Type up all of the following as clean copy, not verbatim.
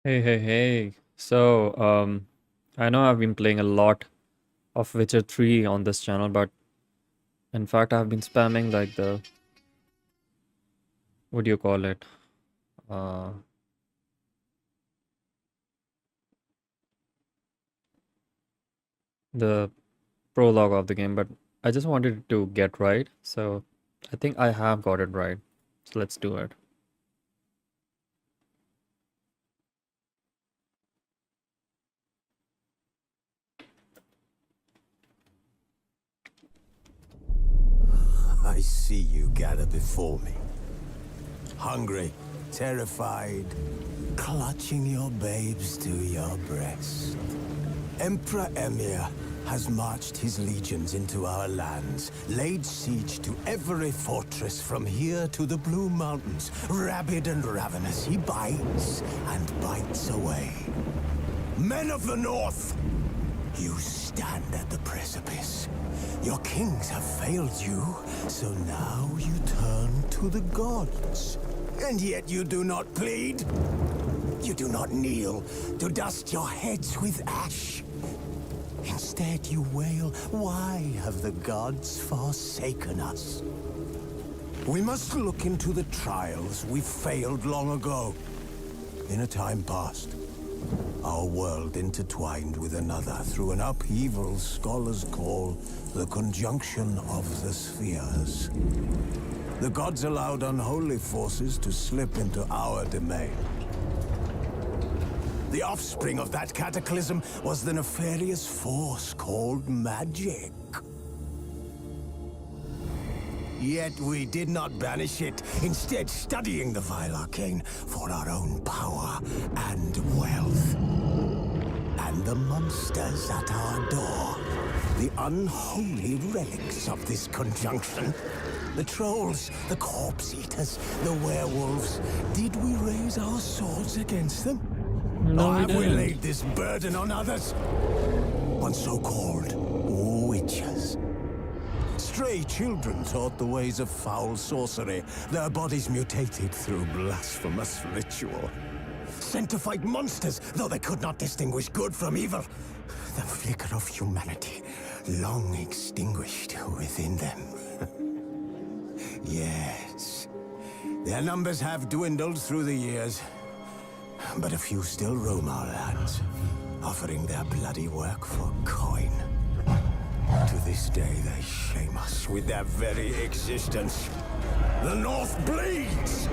Hey. So, I know I've been playing a lot of Witcher 3 on this channel, but in fact, I've been spamming like what do you call it? Uh, the prologue of the game, but I just wanted to get right. So, I think I have got it right. So, let's do it. I see you gather before me. Hungry, terrified, clutching your babes to your breast. Emperor Emir has marched his legions into our lands, laid siege to every fortress from here to the Blue Mountains. Rabid and ravenous, he bites and bites away. Men of the North! You stand at the precipice. Your kings have failed you, so now you turn to the gods. And yet you do not plead. You do not kneel to dust your heads with ash. Instead you wail, why have the gods forsaken us? We must look into the trials we failed long ago. In a time past, our world intertwined with another through an upheaval scholars call the conjunction of the spheres. The gods allowed unholy forces to slip into our domain. The offspring of that cataclysm was the nefarious force called magic. Yet we did not banish it, instead studying the vile arcane for our own power and wealth. And the monsters at our door, the unholy relics of this conjunction. The trolls, the corpse-eaters, the werewolves. Did we raise our swords against them? No, Or we have we didn't. laid this burden on others? On so-called witches. Stray children taught the ways of foul sorcery, their bodies mutated through blasphemous ritual. Sent to fight monsters, though they could not distinguish good from evil. The flicker of humanity, long extinguished within them. Yes, their numbers have dwindled through the years, but a few still roam our lands, offering their bloody work for coin. To this day, they shame us with their very existence. The North bleeds,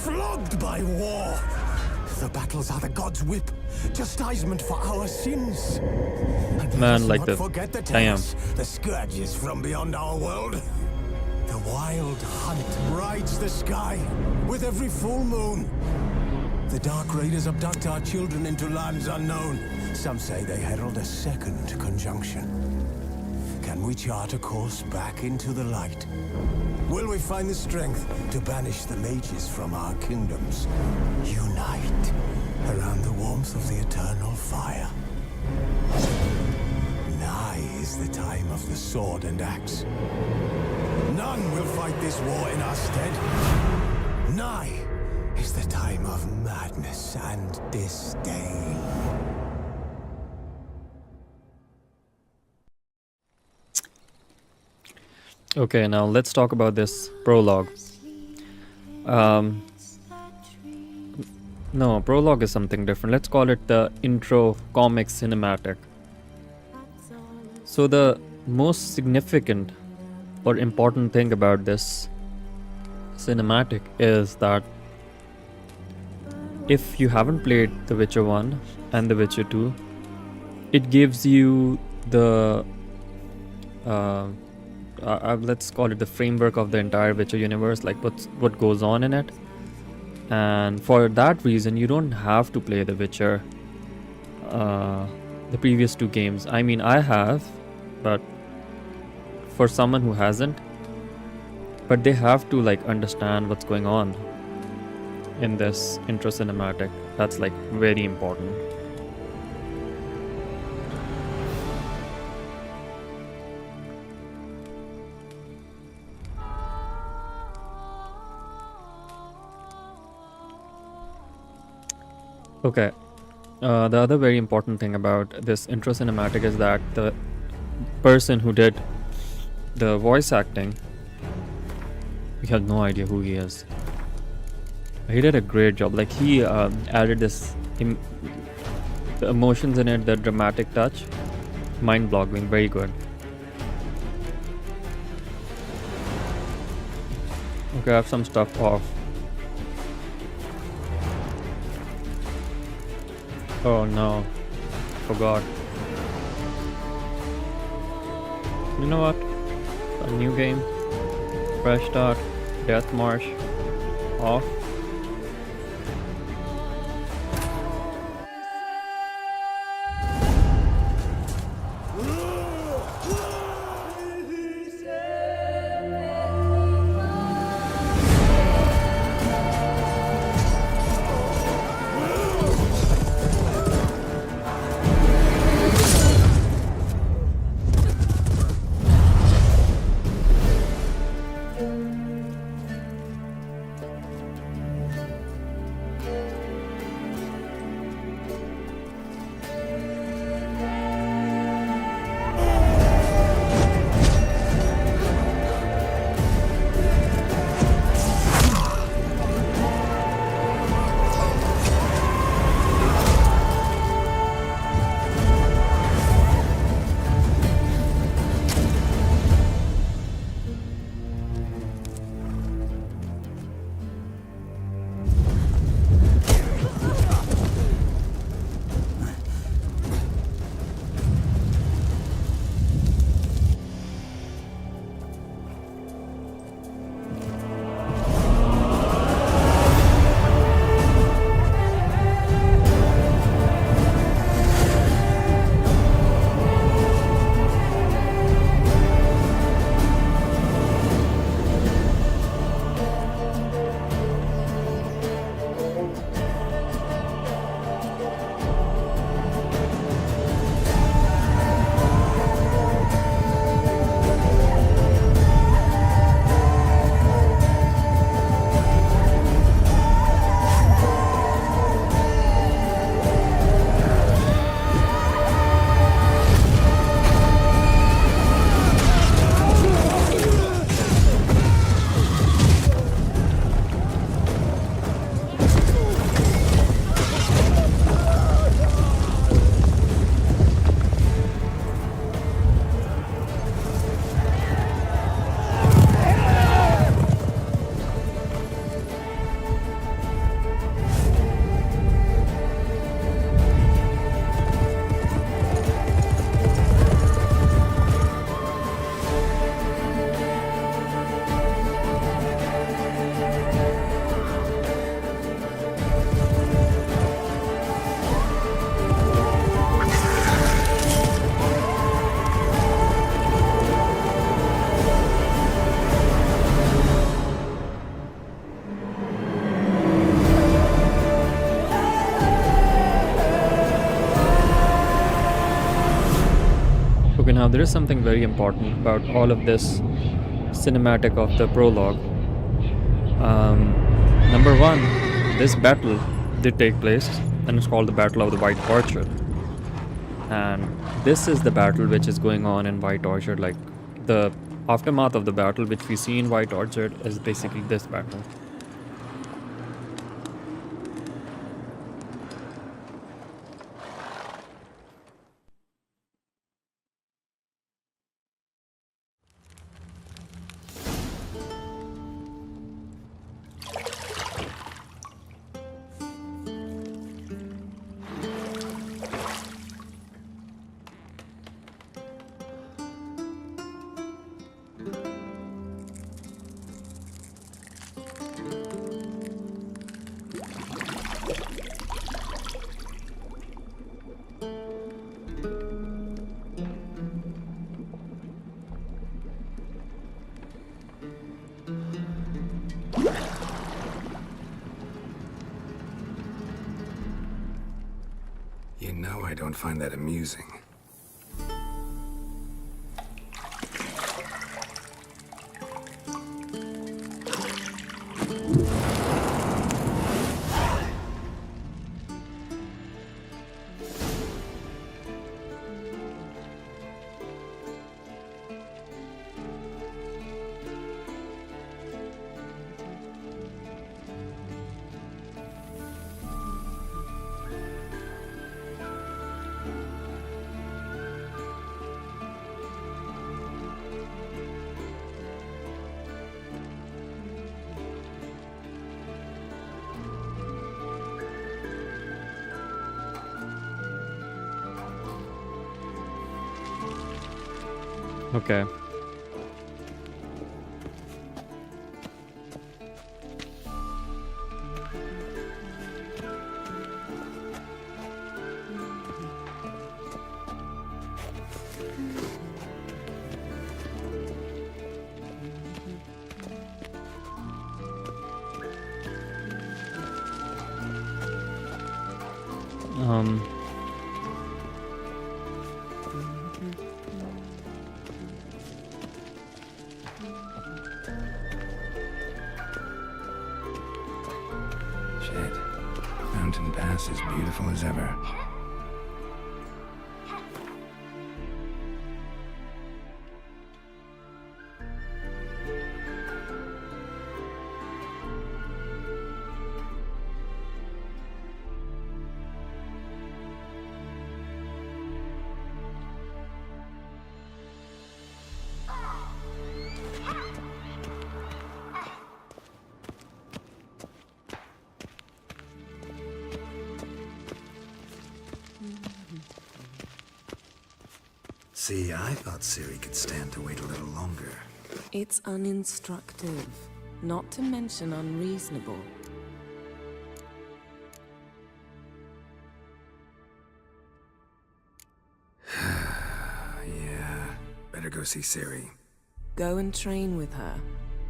flogged by war. The battles are the gods' whip, chastisement for our sins. And let Man, us like not the forget the damn. terrors, the scourges from beyond our world. The wild hunt rides the sky with every full moon. The Dark Raiders abduct our children into lands unknown. Some say they herald a second conjunction. Can we chart a course back into the light? Will we find the strength to banish the mages from our kingdoms? Unite around the warmth of the eternal fire. Nigh is the time of the sword and axe. None will fight this war in our stead. Nigh is the time of madness and disdain. Okay, now let's talk about this prologue. Um, no, prologue is something different. Let's call it the intro comic cinematic. So the most significant or important thing about this cinematic is that if you haven't played The Witcher 1 and The Witcher 2, it gives you the let's call it the framework of the entire Witcher universe, like what goes on in it. And for that reason, you don't have to play The Witcher, the previous two games. I mean, I have, but for someone who hasn't, but they have to like understand what's going on in this intro cinematic. That's like very important. Okay. The other very important thing about this intro cinematic is that the person who did the voice acting, we have no idea who he is. He did a great job. Like he added this, the emotions in it, the dramatic touch, mind-boggling, very good. Okay, I have some stuff off. Oh no, forgot. You know what? A new game, fresh start, death march, off. Okay, now there is something very important about all of this cinematic of the prologue. Number one, this battle did take place, and it's called the Battle of the White Orchard. And this is the battle which is going on in White Orchard. Like the aftermath of the battle which we see in White Orchard is basically this battle. You know I don't find that amusing. Okay. Um. Shit. Mountain Pass is beautiful as ever. See, I thought Ciri could stand to wait a little longer. It's uninstructive, not to mention unreasonable. Yeah, better go see Ciri. Go and train with her,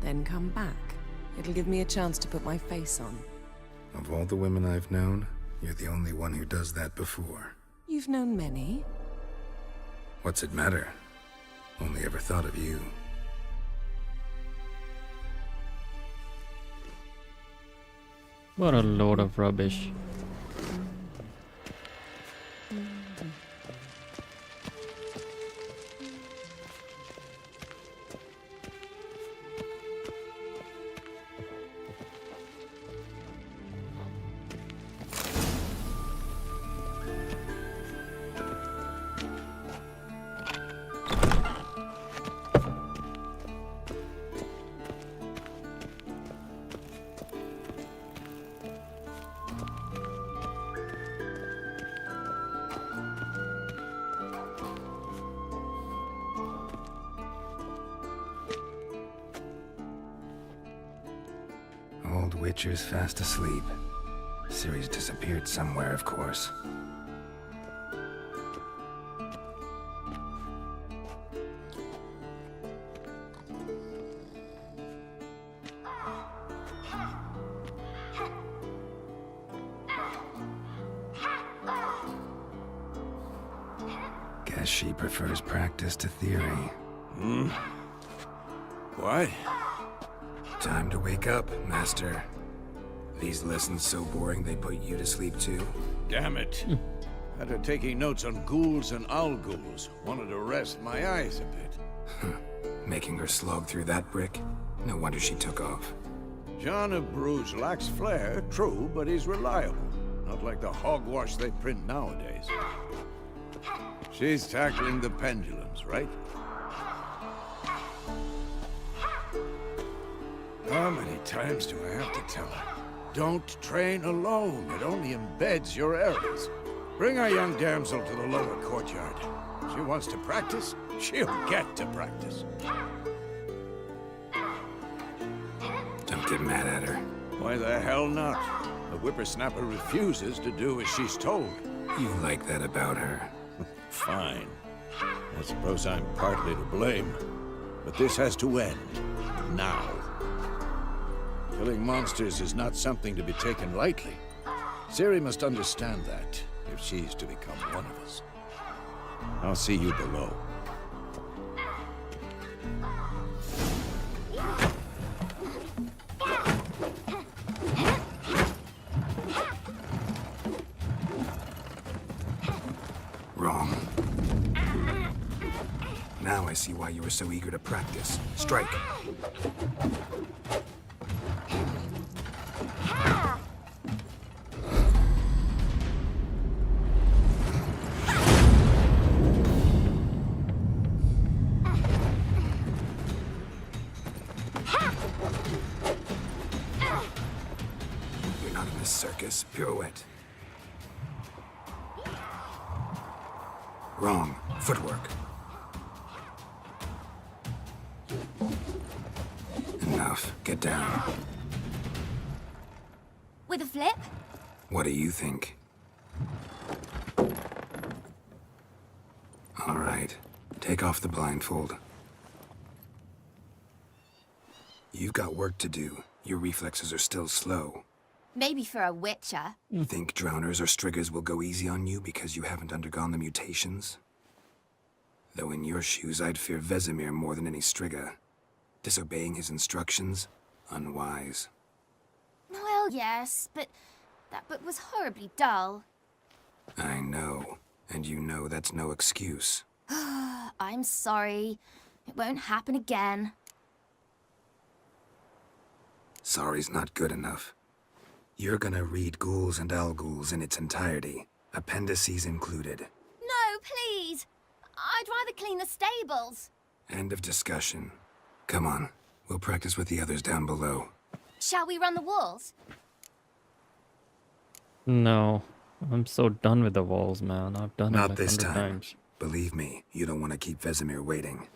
then come back. It'll give me a chance to put my face on. Of all the women I've known, you're the only one who does that before. You've known many. What's it matter? Only ever thought of you. What a load of rubbish. Old Witcher's fast asleep. Ciri's disappeared somewhere, of course. Guess she prefers practice to theory. What? Time to wake up, Master. These lessons so boring they put you to sleep too? Damn it. After taking notes on ghouls and owl-ghouls, wanted to rest my eyes a bit. Making her slog through that brick? No wonder she took off. John of Bruges lacks flair, true, but he's reliable. Not like the hogwash they print nowadays. She's tackling the pendulums, right? How many times do I have to tell her? Don't train alone. It only embeds your errors. Bring our young damsel to the lower courtyard. She wants to practice, she'll get to practice. Don't get mad at her. Why the hell not? The whippersnapper refuses to do as she's told. You like that about her. Fine. I suppose I'm partly to blame. But this has to end. Now. Killing monsters is not something to be taken lightly. Ciri must understand that, if she's to become one of us. I'll see you below. Wrong. Now I see why you were so eager to practice. Strike. You're not in this circus. Pirouette. Wrong. Footwork. Get down. With a flip? What do you think? All right. Take off the blindfold. You've got work to do. Your reflexes are still slow. Maybe for a witcher. Think drowners or striggers will go easy on you because you haven't undergone the mutations? Though in your shoes, I'd fear Vesemir more than any strigger. Disobeying his instructions? Unwise. Well, yes, but that book was horribly dull. I know. And you know that's no excuse. I'm sorry. It won't happen again. Sorry's not good enough. You're gonna read Ghouls and Alghouls in its entirety, appendices included. No, please! I'd rather clean the stables. End of discussion. Come on, we'll practice with the others down below. Shall we run the walls? No. I'm so done with the walls, man. I've done it Not like this 100 time. times. Believe me, you don't want to keep Vesemir waiting.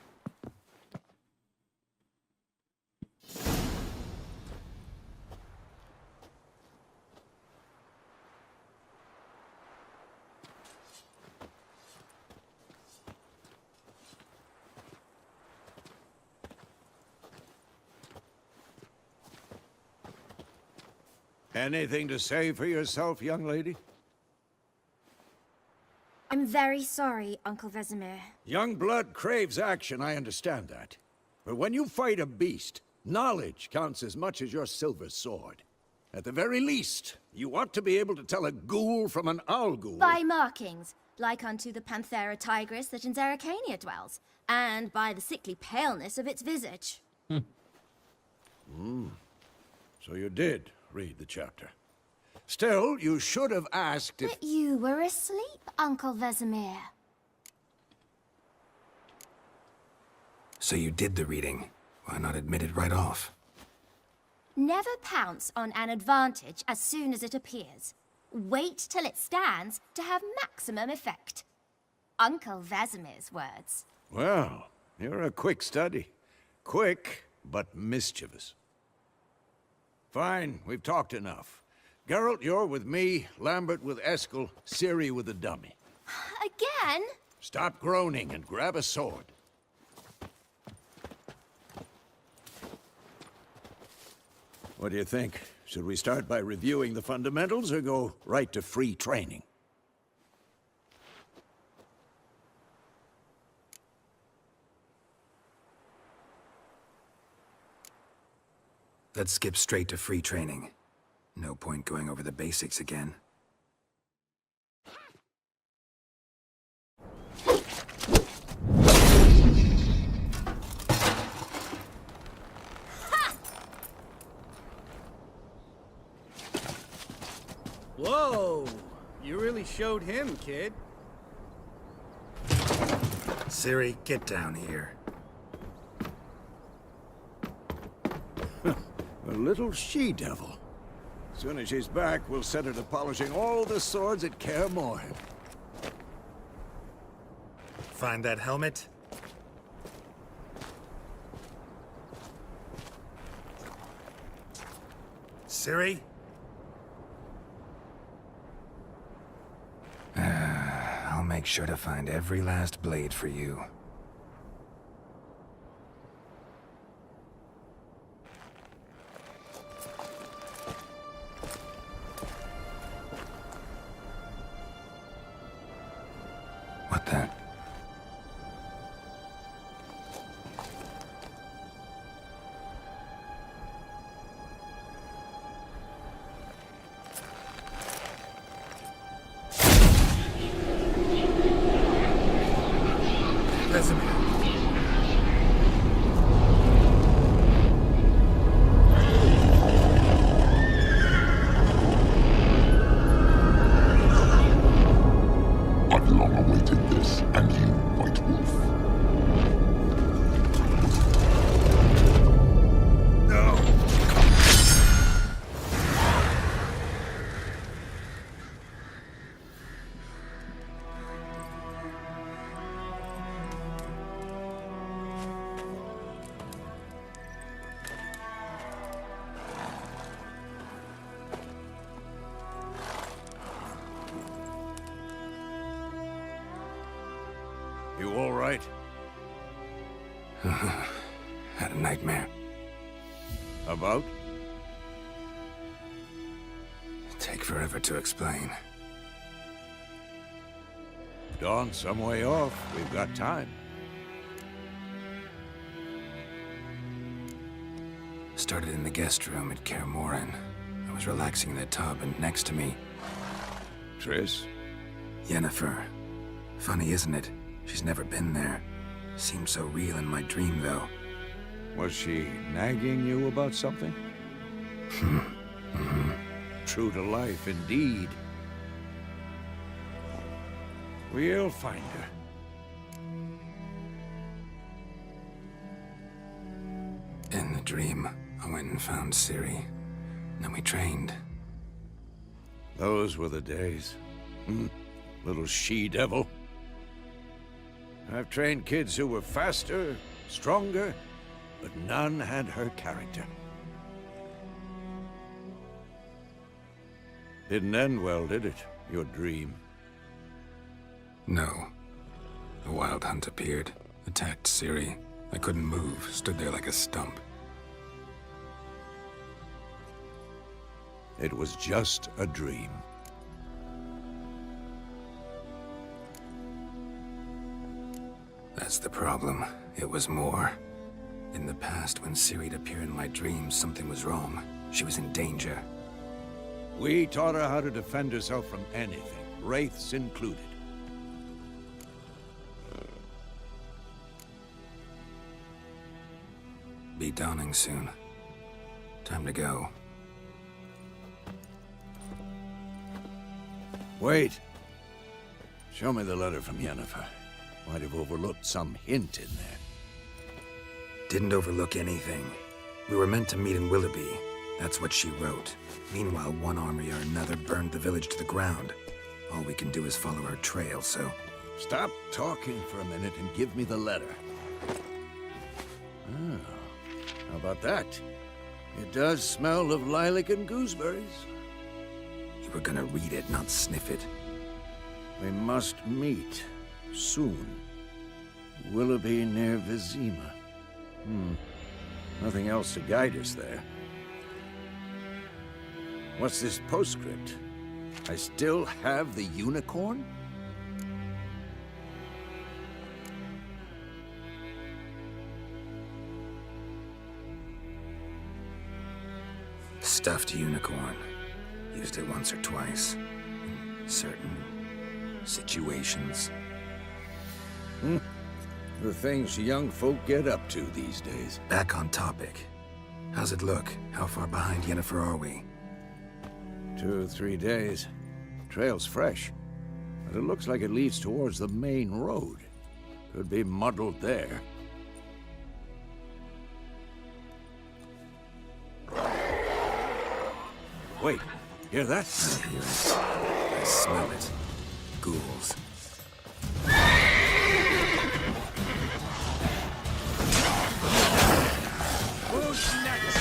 Anything to say for yourself, young lady? I'm very sorry, Uncle Vesemir. Young blood craves action, I understand that. But when you fight a beast, knowledge counts as much as your silver sword. At the very least, you ought to be able to tell a ghoul from an Alghoul. By markings, like unto the Panthera tigris that in Zerrikania dwells, and by the sickly paleness of its visage. So you did read the chapter. Still, you should have asked if... But you were asleep, Uncle Vesemir. So you did the reading. Why not admit it right off? Never pounce on an advantage as soon as it appears. Wait till it stands to have maximum effect. Uncle Vesemir's words. Well, you're a quick study. Quick, but mischievous. Fine, we've talked enough. Geralt, you're with me, Lambert with Eskel, Ciri with the dummy. Again? Stop groaning and grab a sword. What do you think? Should we start by reviewing the fundamentals or go right to free training? Let's skip straight to free training. No point going over the basics again. Whoa! You really showed him, kid. Ciri, get down here. A little she-devil. Soon as she's back, we'll set her to polishing all the swords at Kaer Morhen. Find that helmet? Ciri? I'll make sure to find every last blade for you. What the? Vesemir. I've long awaited this, and you, White Wolf. No! You all right? Had a nightmare. About? Take forever to explain. Dawn's some way off. We've got time. Started in the guest room at Kaer Morhen. I was relaxing in the tub, and next to me, Triss? Yennefer. Funny, isn't it? She's never been there. Seemed so real in my dream, though. Was she nagging you about something? True to life, indeed. We'll find her. In the dream, I went and found Ciri. Then we trained. Those were the days. Little she-devil. I've trained kids who were faster, stronger, but none had her character. Didn't end well, did it? Your dream? No. The Wild Hunt appeared, attacked Ciri. I couldn't move, stood there like a stump. It was just a dream. That's the problem. It was more. In the past, when Ciri'd appear in my dreams, something was wrong. She was in danger. We taught her how to defend herself from anything, wraiths included. Be dawning soon. Time to go. Wait. Show me the letter from Yennefer. Might have overlooked some hint in there. Didn't overlook anything. We were meant to meet in Willoughby. That's what she wrote. Meanwhile, one army or another burned the village to the ground. All we can do is follow her trail, so... Stop talking for a minute and give me the letter. Oh, how about that? It does smell of lilac and gooseberries. You were gonna read it, not sniff it. We must meet. Soon. Willoughby near Vizima. Nothing else to guide us there. What's this postscript? I still have the unicorn? Stuffed unicorn. Used it once or twice. In certain situations. The things young folk get up to these days. Back on topic. How's it look? How far behind Yennefer are we? 2 or 3 days. Trail's fresh, but it looks like it leads towards the main road. Could be muddled there. Wait, hear that? I hear it. I smell it. Ghouls. Who's next?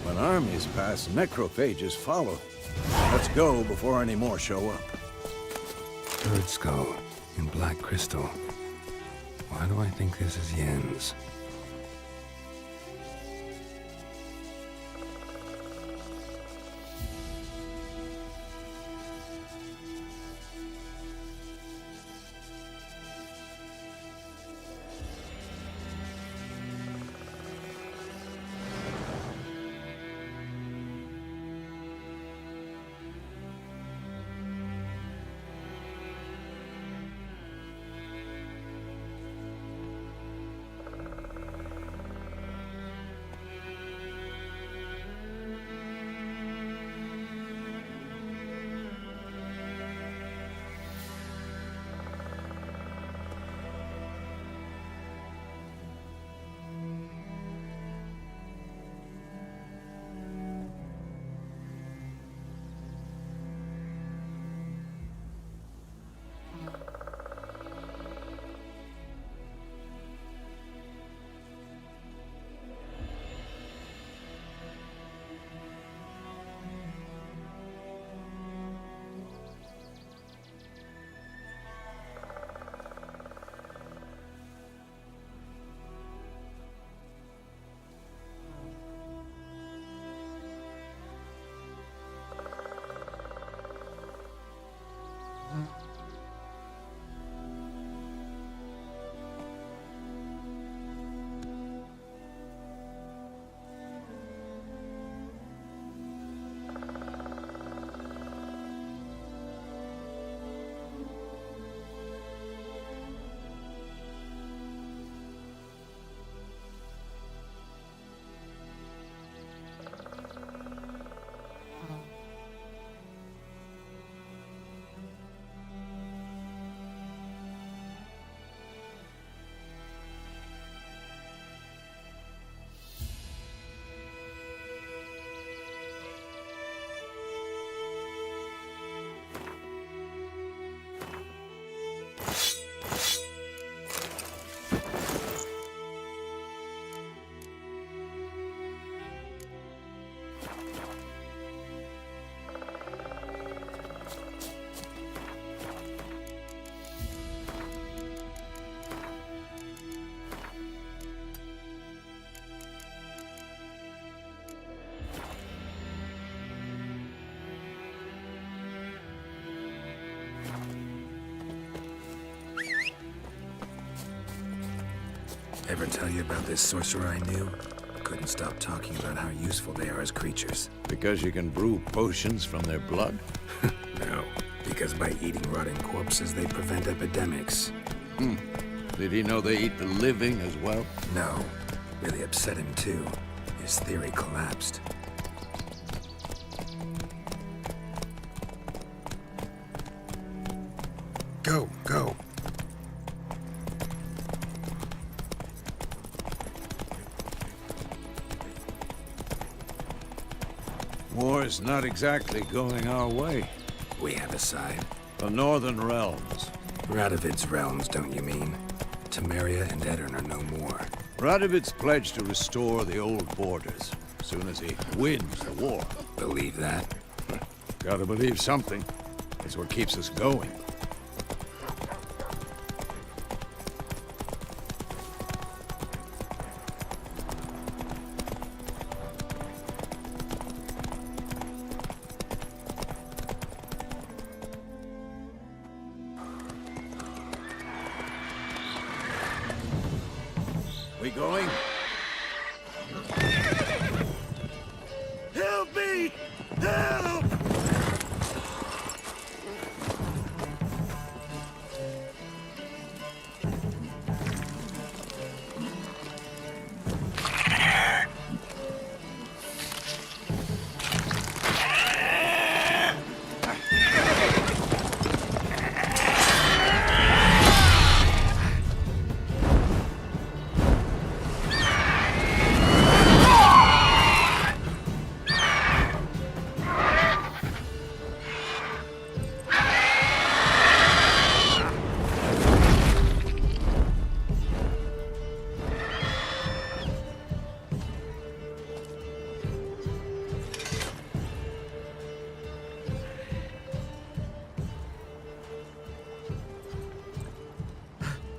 When armies pass, necrophages follow. Let's go before any more show up. Bird skull in black crystal. Why do I think this is Yen's? Ever tell you about this sorcerer I knew? Couldn't stop talking about how useful they are as creatures. Because you can brew potions from their blood? No, because by eating rotting corpses, they prevent epidemics. Did he know they eat the living as well? No, really upset him too. His theory collapsed. Go, go. War's not exactly going our way. We have a side. The Northern Realms. Radovid's realms, don't you mean? Temeria and Edirn are no more. Radovid's pledged to restore the old borders, as soon as he wins the war. Believe that? Gotta believe something. It's what keeps us going. We going? Help me! Help!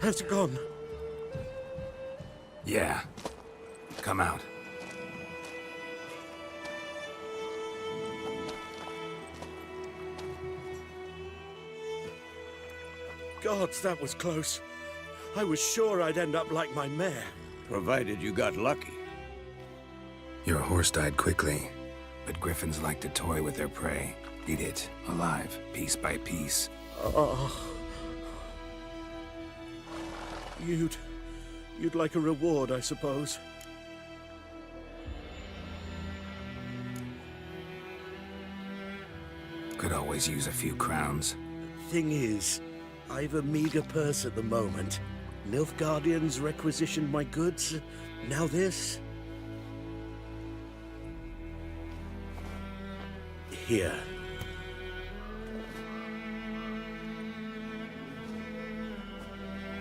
Has it gone? Yeah. Come out. Gods, that was close. I was sure I'd end up like my mare. Provided you got lucky. Your horse died quickly, but griffins like to toy with their prey. Eat it, alive, piece by piece. You'd like a reward, I suppose. Could always use a few crowns. Thing is, I've a meager purse at the moment. Nilfgaardians requisitioned my goods. Now this. Here.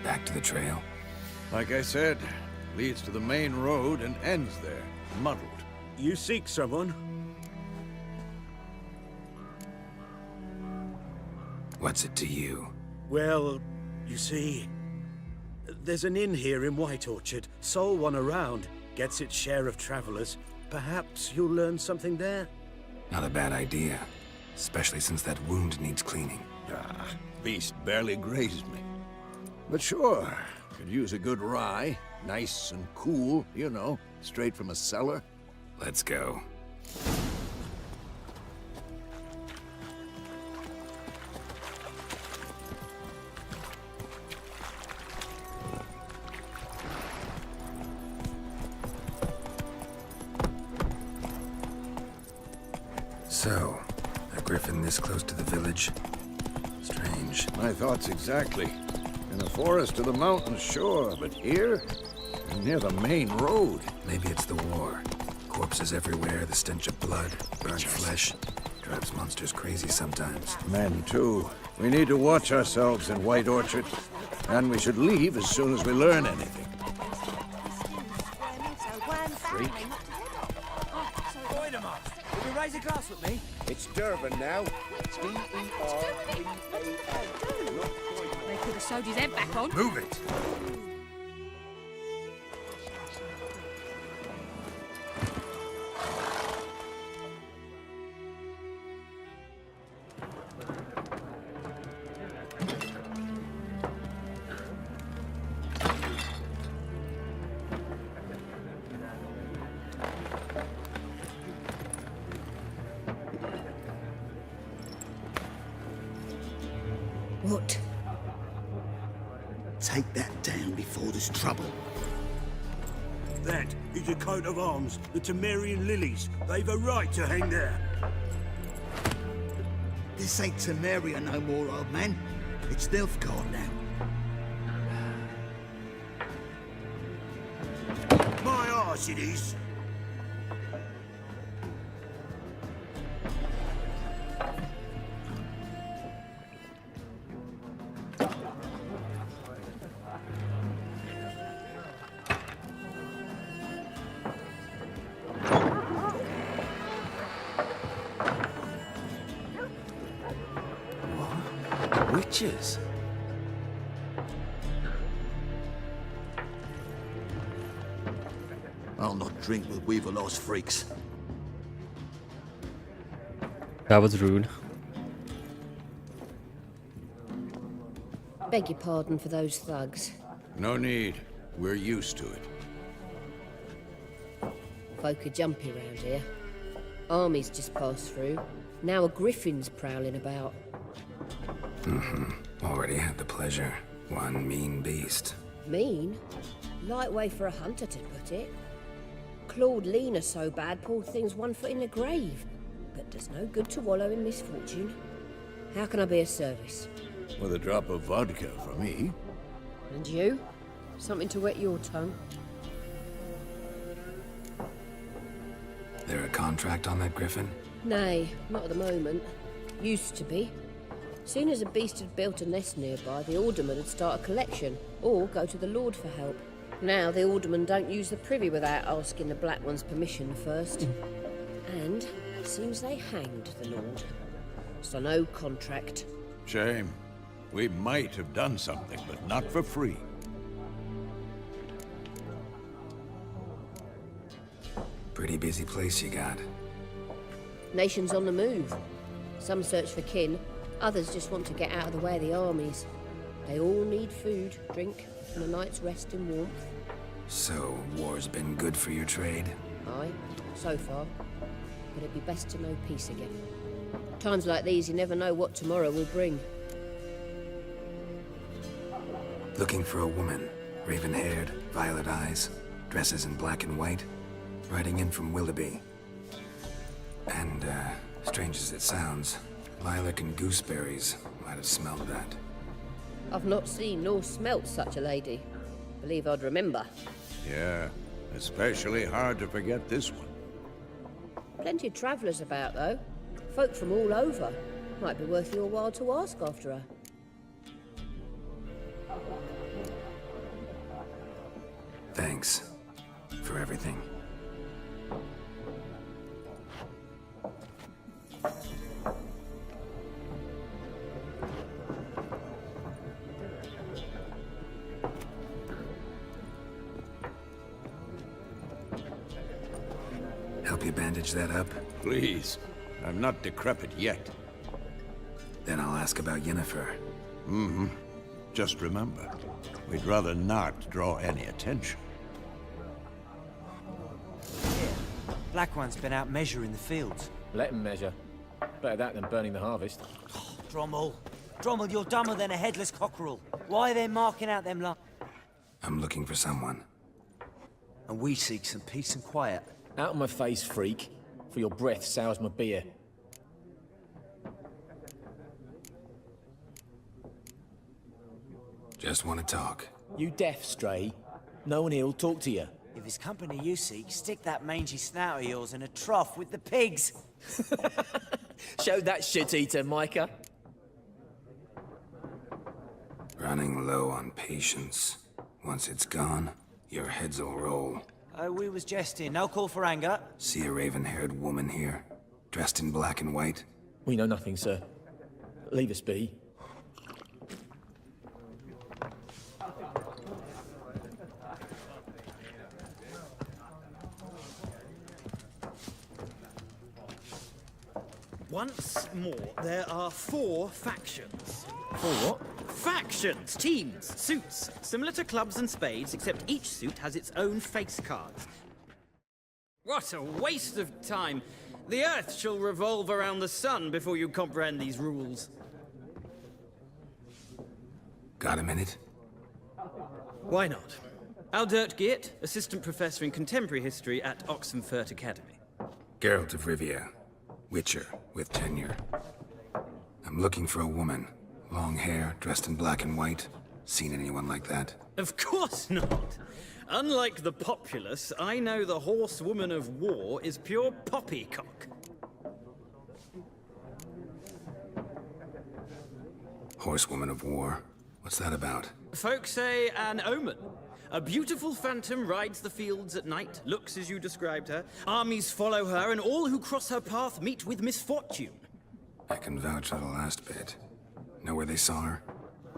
Back to the trail. Like I said, leads to the main road and ends there, muddled. You seek someone? What's it to you? Well, you see, there's an inn here in White Orchard. Sole one around. Gets its share of travelers. Perhaps you'll learn something there? Not a bad idea. Especially since that wound needs cleaning. Beast barely grazed me. But sure, could use a good rye. Nice and cool, you know, straight from a cellar. Let's go. So, a griffin this close to the village? Strange. My thoughts exactly. In the forest or the mountains, sure, but here? Near the main road. Maybe it's the war. Corpses everywhere, the stench of blood, burnt flesh. Drives monsters crazy sometimes. Men, too. We need to watch ourselves in White Orchard. And we should leave as soon as we learn anything. Freak. Will you raise a glass with me? It's Durban now. D-E-R-B-A-N. They could have sewed his head back on. Move it! What? Take that down before there's trouble. That is a coat of arms, the Temerian lilies. They've a right to hang there. This ain't Temeria no more, old man. It's Nilfgaard now. My arse it is. Witches? I'll not drink with Weaverlaw's freaks. That was rude. Beg your pardon for those thugs. No need. We're used to it. Folk are jumpy round here. Armies just passed through. Now a griffin's prowling about. Already had the pleasure. One mean beast. Mean? Light way for a hunter to put it. Clawed Lena so bad, poor thing's 1 foot in the grave. But does no good to wallow in misfortune. How can I be of service? With a drop of vodka for me. And you? Something to wet your tongue? There a contract on that griffin? Nay, not at the moment. Used to be. Soon as a beast had built a nest nearby, the alderman would start a collection, or go to the Lord for help. Now the aldermen don't use the privy without asking the Black One's permission first. And seems they hanged the Lord. So no contract. Shame. We might have done something, but not for free. Pretty busy place you got. Nations on the move. Some search for kin, others just want to get out of the way of the armies. They all need food, drink, and a night's rest and warmth. So, war's been good for your trade? Aye, so far. But it'd be best to know peace again. Times like these, you never know what tomorrow will bring. Looking for a woman. Raven-haired, violet eyes, dresses in black and white. Riding in from Willoughby. And, strange as it sounds, lilac and gooseberries might have smelled that. I've not seen nor smelt such a lady. Believe I'd remember. Yeah, especially hard to forget this one. Plenty of travellers about, though. Folk from all over. Might be worth your while to ask after her. Thanks for everything. Help you bandage that up? Please. I'm not decrepit yet. Then I'll ask about Yennefer. Mm-hmm. Just remember, we'd rather not draw any attention. Black One's been out measuring the fields. Let him measure. Better that than burning the harvest. Drommel. Drommel, you're dumber than a headless cockerel. Why are they marking out them lines? I'm looking for someone. And we seek some peace and quiet. Out of my face, freak. For your breath sours my beer. Just want to talk. You deaf, Stray? No one here'll talk to you. If it's company you seek, stick that mangy snout of yours in a trough with the pigs. Show that shit-eater, Micah. Running low on patience. Once it's gone, your heads'll roll. Oh, we was jesting. No call for anger. See a raven-haired woman here, dressed in black and white? We know nothing, sir. Leave us be. Once more, there are 4 factions. 4 what? Factions! Teams! Suits! Similar to clubs and spades, except each suit has its own face cards. What a waste of time! The Earth shall revolve around the sun before you comprehend these rules. Got a minute? Why not? Aldert Geert, Assistant Professor in Contemporary History at Oxenfurt Academy. Geralt of Rivia. Witcher, with tenure. I'm looking for a woman. Long hair, dressed in black and white. Seen anyone like that? Of course not! Unlike the populace, I know the horsewoman of war is pure poppycock. Horsewoman of war? What's that about? Folk say an omen. A beautiful phantom rides the fields at night, looks as you described her. Armies follow her, and all who cross her path meet with misfortune. I can vouch for the last bit. Know where they saw her?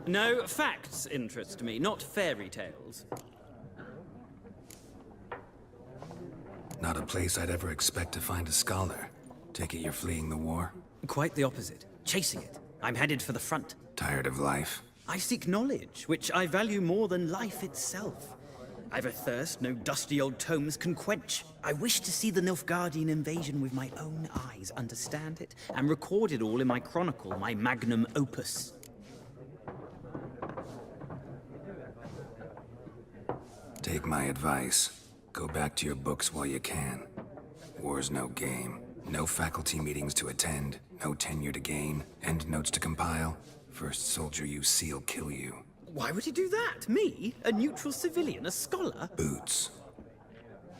No, facts interest me, not fairy tales. Not a place I'd ever expect to find a scholar. Take it you're fleeing the war? Quite the opposite. Chasing it. I'm headed for the front. Tired of life? I seek knowledge, which I value more than life itself. I've a thirst no dusty old tomes can quench. I wish to see the Nilfgaardian invasion with my own eyes, understand it, and record it all in my chronicle, my magnum opus. Take my advice. Go back to your books while you can. War's no game. No faculty meetings to attend, no tenure to gain, end notes to compile. First soldier you see'll kill you. Why would he do that? Me? A neutral civilian? A scholar? Boots.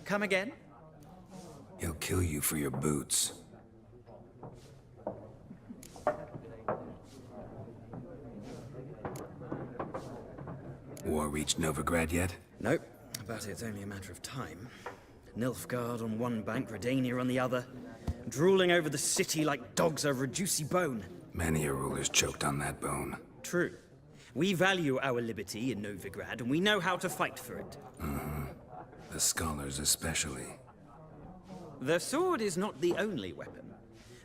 Come again? He'll kill you for your boots. War reached Novigrad yet? Nope, but it's only a matter of time. Nilfgaard on one bank, Redania on the other. Drooling over the city like dogs over a juicy bone. Many a ruler's choked on that bone. True. We value our liberty in Novigrad, and we know how to fight for it. The scholars especially. The sword is not the only weapon.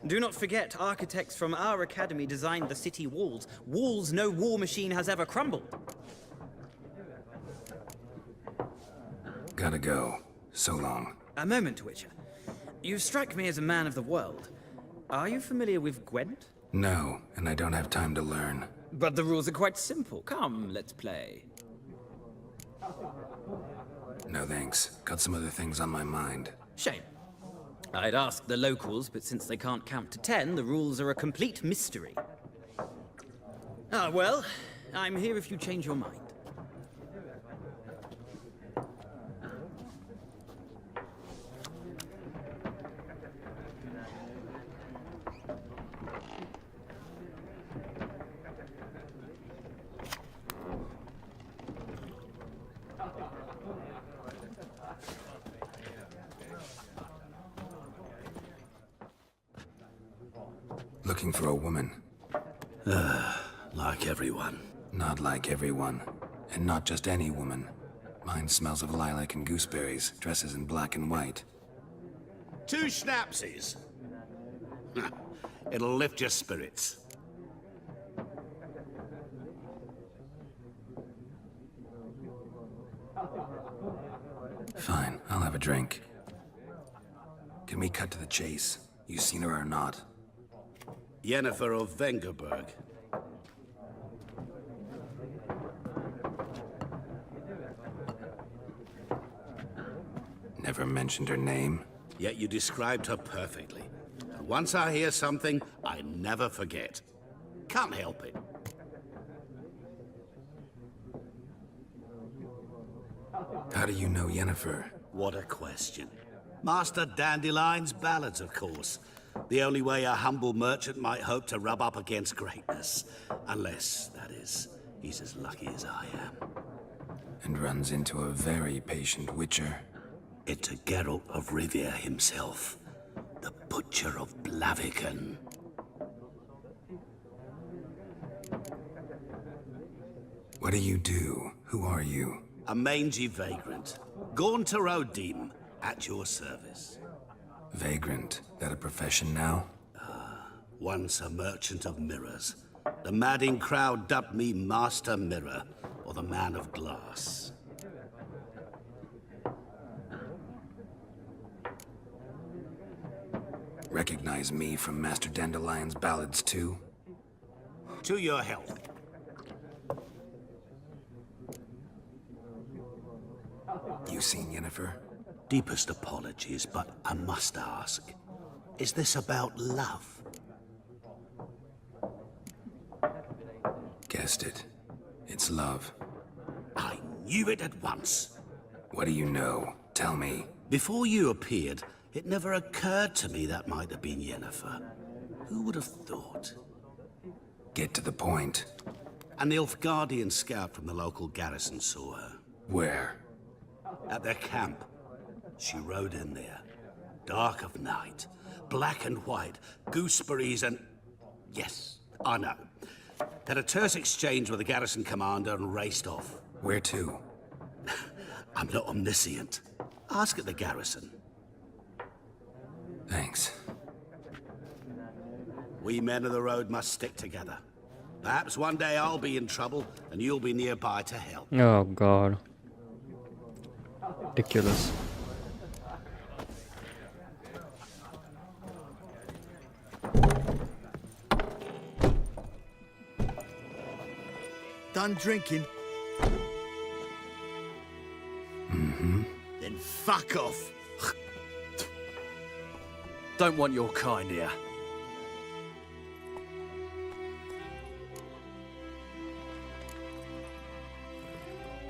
Do not forget, architects from our academy designed the city walls. Walls no war machine has ever crumbled. Gotta go. So long. A moment, Witcher. You strike me as a man of the world. Are you familiar with Gwent? No, and I don't have time to learn. But the rules are quite simple. Come, let's play. No thanks. Got some other things on my mind. Shame. I'd ask the locals, but since they can't count to 10, the rules are a complete mystery. Ah, well, I'm here if you change your mind. Looking for a woman. Like everyone. Not like everyone. And not just any woman. Mine smells of lilac and gooseberries, dresses in black and white. 2 schnapsies. It'll lift your spirits. Fine, I'll have a drink. Can we cut to the chase? You seen her or not? Yennefer of Vengerberg. Never mentioned her name. Yet you described her perfectly. Once I hear something, I never forget. Can't help it. How do you know Yennefer? What a question. Master Dandelion's ballads, of course. The only way a humble merchant might hope to rub up against greatness. Unless, that is, he's as lucky as I am. And runs into a very patient witcher. It's a Geralt of Rivia himself. The Butcher of Blaviken. What do you do? Who are you? A mangy vagrant. Gaunter Odim, at your service. Vagrant? That a profession now? Once a merchant of mirrors. The madding crowd dubbed me Master Mirror, or the Man of Glass. Recognize me from Master Dandelion's ballads too? To your help. You seen Yennefer? Deepest apologies, but I must ask. Is this about love? Guessed it. It's love. I knew it at once. What do you know? Tell me. Before you appeared, it never occurred to me that might have been Yennefer. Who would have thought? Get to the point. An Nilfgaardian scout from the local garrison saw her. Where? At their camp. She rode in there. Dark of night. Black and white. Gooseberries and... Yes, I know. Had a terse exchange with the garrison commander and raced off. Where to? I'm not omniscient. Ask at the garrison. Thanks. We men of the road must stick together. Perhaps one day I'll be in trouble and you'll be nearby to help. Oh god. Ridiculous. Done drinking? Mm-hmm. Then fuck off. Don't want your kind here.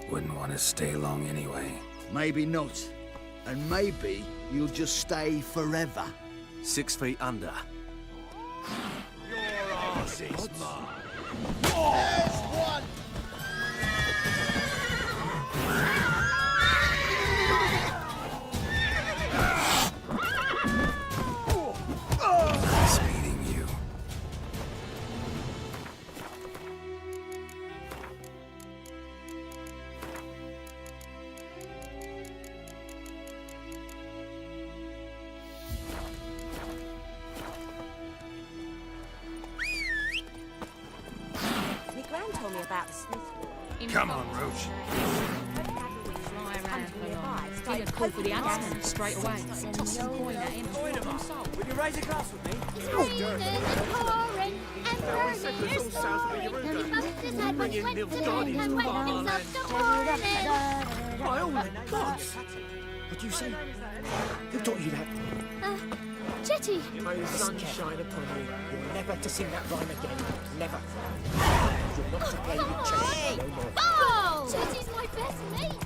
Wouldn't want to stay long anyway. Maybe not. And maybe you'll just stay forever. 6 feet under. Your arse is mine. There's one! Speeding you. My gran told me about the Smith. Come on, Roach. Didn't call for the answer straight away. Toss some coin at him. Will you raise a glass with me? By all gods! What do you say? Who taught you that? Jetty! May the sunshine upon you. You're never to sing that rhyme again. Never. You're not to play with chess no more. Oh! Jetty's my best mate!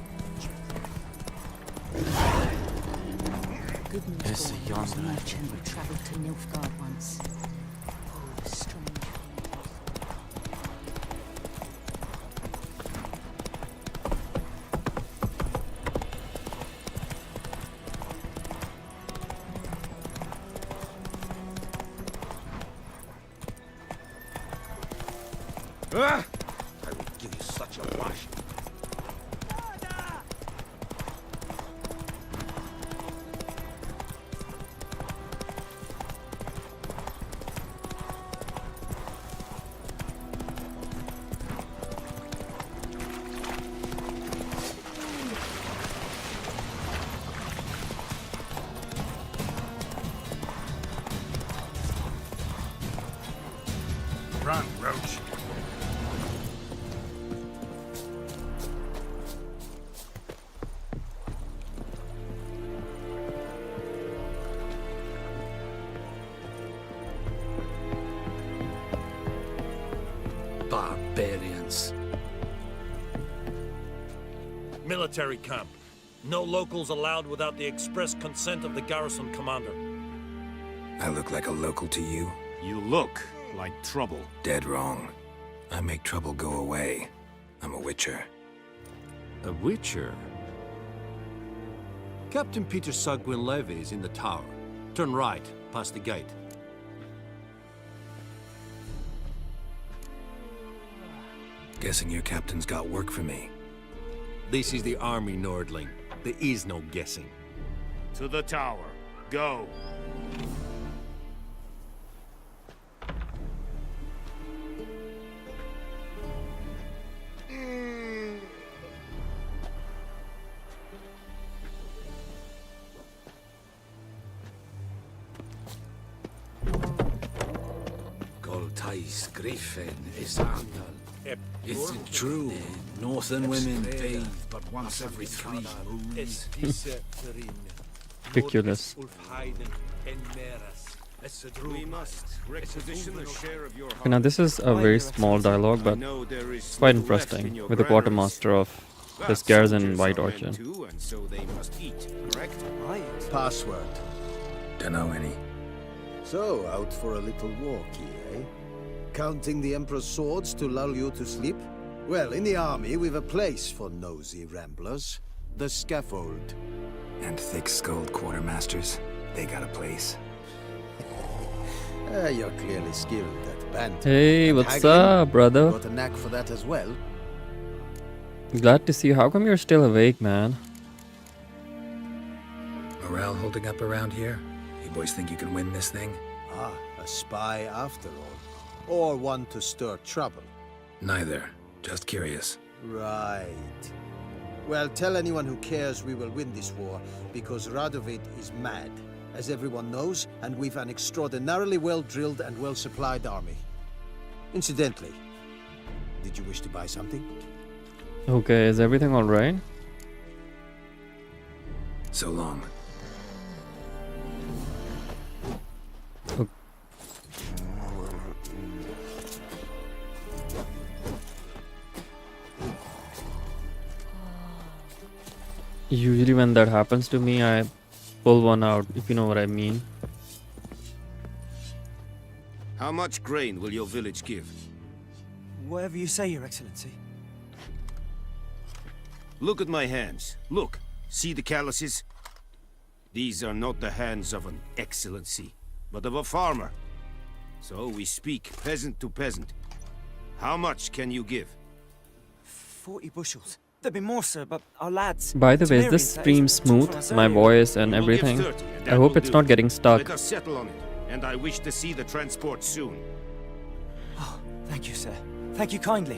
It's a yonder. Merchant who travelled to Nilfgaard once. Oh, strange. I will give you such a wash. Run, Roach. Barbarians. Military camp. No locals allowed without the express consent of the garrison commander. I look like a local to you? You look like trouble. Dead wrong. I make trouble go away. I'm a witcher. A witcher? Captain Peter Sugwin Levy is in the tower. Turn right, past the gate. Guessing your captain's got work for me. This is the army, Nordling. There is no guessing. To the tower. Go. Goltais Griffin is Angal Is it true? Northern women bathe but once every 3 moons. Ridiculous. We must requisition a share of your Okay, now this is a very small dialogue, but it's quite interesting with the quartermaster of this garrison in White Orchard. too, and so they must eat, correct? Password. Dunno any. So, out for a little walkie, eh? Counting the Emperor's swords to lull you to sleep? Well, in the army, we've a place for nosy ramblers. The scaffold. And thick-skulled quartermasters, they got a place. You're clearly skilled at banter. Hey, And what's haggling? up, brother? Got a knack for that as well. Glad to see you. How come you're still awake, man? Morale holding up around here? You boys think you can win this thing? Ah, a spy after all. Or one to stir trouble. Neither. Just curious. Right. Well, tell anyone who cares we will win this war, because Radovid is mad, as everyone knows, and we've an extraordinarily well-drilled and well-supplied army. Incidentally, did you wish to buy something? Okay, is everything alright? So long. Usually when that happens to me, I pull one out, if you know what I mean. How much grain will your village give? Whatever you say, Your Excellency. Look at my hands. Look. See the calluses? These are not the hands of an excellency, but of a farmer. So we speak peasant to peasant. How much can you give? 40 bushels. There'd be more, sir, but our lads... By the way, is this Temerians, that stream is, smooth? from My Azaria. voice and We will give everything? 30, and I that hope will it's do. not getting stuck. Let us settle on it, and I wish to see the transport soon. Oh, thank you, sir. Thank you kindly.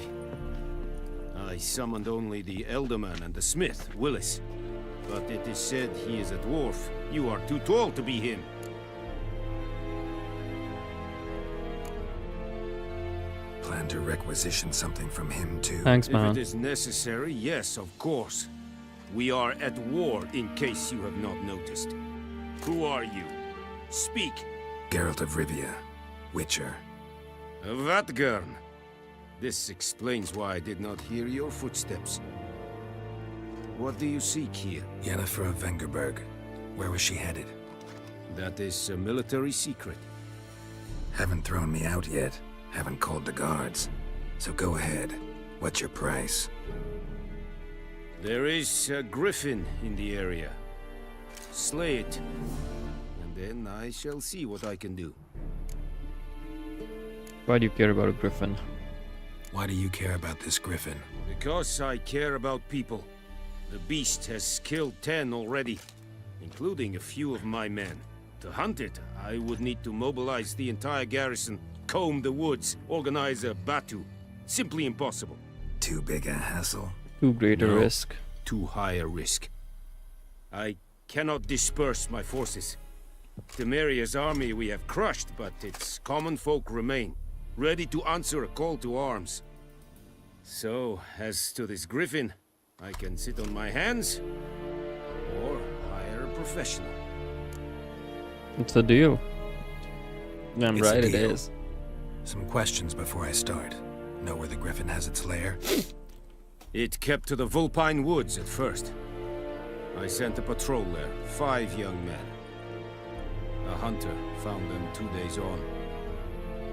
I summoned only the Elderman and the smith, Willis. But it is said he is a dwarf. You are too tall to be him. Plan to requisition something from him, too. Thanks, If man. it is necessary, yes, of course. We are at war, in case you have not noticed. Who are you? Speak. Geralt of Rivia. Witcher. Vatgern. This explains why I did not hear your footsteps. What do you seek here? Yennefer of Vengerberg. Where was she headed? That is a military secret. Haven't thrown me out yet. Haven't called the guards. So go ahead. What's your price? There is a griffin in the area. Slay it. And then I shall see what I can do. Why do you care about a griffin? Why do you care about this griffin? Because I care about people. The beast has killed 10 already, including a few of my men. To hunt it, I would need to mobilize the entire garrison, comb the woods, organize a batu. Simply impossible. Too big a hassle? Too great a No, risk. Too high a risk. I cannot disperse my forces. Temeria's army we have crushed, but its common folk remain, ready to answer a call to arms. So, as to this griffin, I can sit on my hands, or hire a professional. It's a deal. I'm It's a right, it deal. is. Some questions before I start. Know where the griffin has its lair? It kept to the Vulpine Woods at first. I sent a patrol there, 5 young men. A hunter found them 2 days on.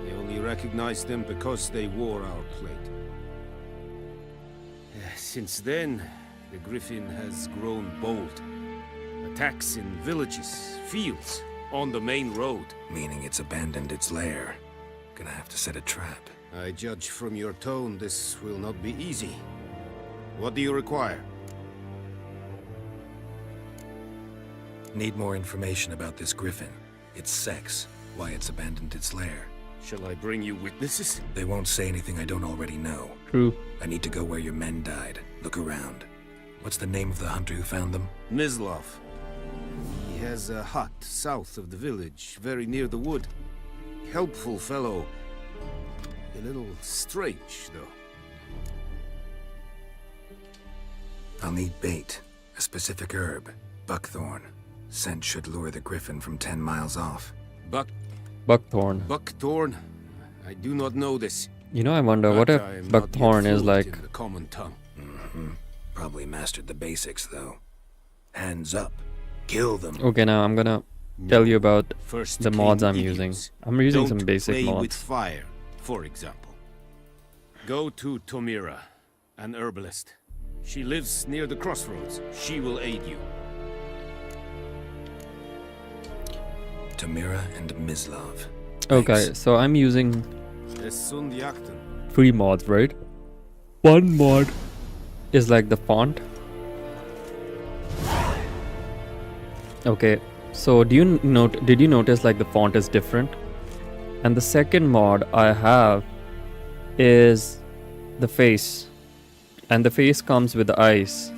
They only recognized them because they wore our plate. Since then, the griffin has grown bold. Attacks in villages, fields, on the main road. Meaning it's abandoned its lair. Gonna have to set a trap. I judge from your tone this will not be easy. What do you require? Need more information about this griffin. Its sex, why it's abandoned its lair. Shall I bring you witnesses? They won't say anything I don't already know. True. I need to go where your men died. Look around. What's the name of the hunter who found them? Mislov. He has a hut south of the village, very near the wood. Helpful fellow. A little strange, though. I'll need bait, a specific herb, buckthorn. Scent should lure the griffin from 10 miles off. Buckthorn. Buckthorn? I do not know this. You know, I wonder what if I am not buckthorn yet is fluent like... in the common tongue. Probably mastered the basics, though. Hands up. Kill them. Okay, now I'm gonna tell you about First the mods came I'm using. idiots. I'm using Don't some basic play mods. with fire, for example. Go to Tomira, an herbalist. She lives near the crossroads. She will aid you. Tamira and Mislav. Okay, so I'm using Es sunt jakten. 3 mods, right? One mod is like the font. Okay, so did you notice like the font is different? And the second mod I have is the face. And the face comes with the eyes.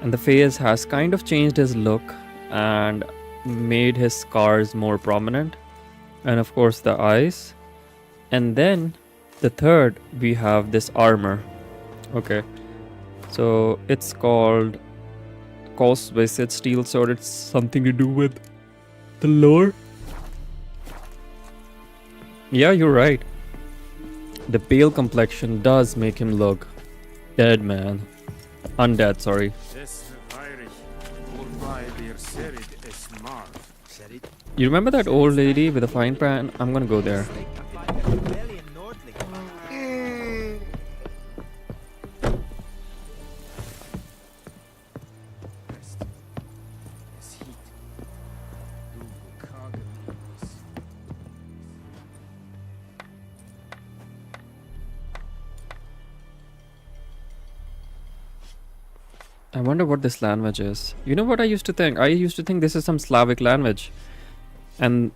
And the face has kind of changed his look and made his scars more prominent. And of course the eyes. And then the third, we have this armor. Okay, so it's called Cosbaced Steel Sword. It's something to do with the lore. Yeah, you're right. The pale complexion does make him look dead, man. Undead, sorry. You remember that old lady with a frying pan? I'm gonna go there. I wonder what this language is. You know what I used to think? I used to think this is some Slavic language. And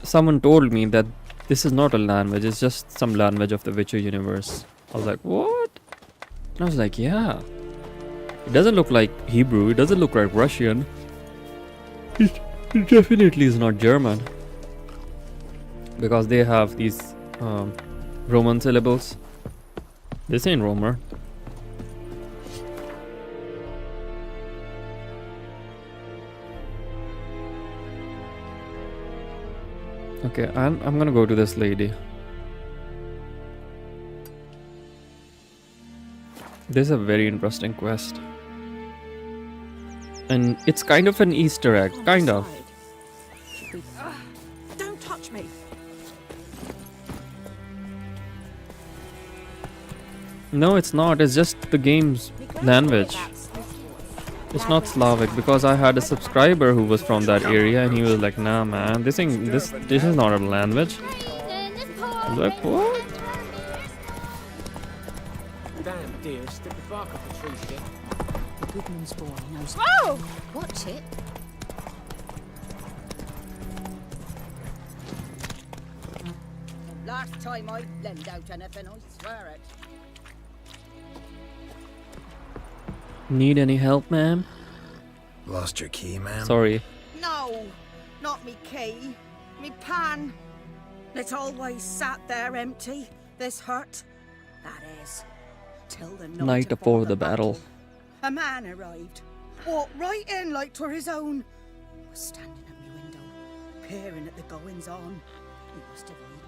someone told me that this is not a language, it's just some language of the Witcher universe. I was like, what? And I was like, yeah. It doesn't look like Hebrew, it doesn't look like Russian. It definitely is not German. Because they have these Roman syllables. This ain't Romer. Okay, I'm gonna go to this lady. This is a very interesting quest. And it's kind of an Easter egg, kind of. Don't touch me. No, it's not. It's just the game's language. It's not Slavic because I had a subscriber who was from that area and he was like, nah man, this is not a language. I was like, what? Damn, dear, stick the bark off the trees again. The goodman's boy knows. Whoa! Watch it. Last time I lend out anything, I swear it. Need any help, ma'am? Lost your key, ma'am? Sorry. No, not me key. Me pan. It's always sat there empty, this hut. That is, till the Night before the battle. A man arrived, walked right in like 'twere his own. Was standing at me window, peering at the goings on. He must have heard me,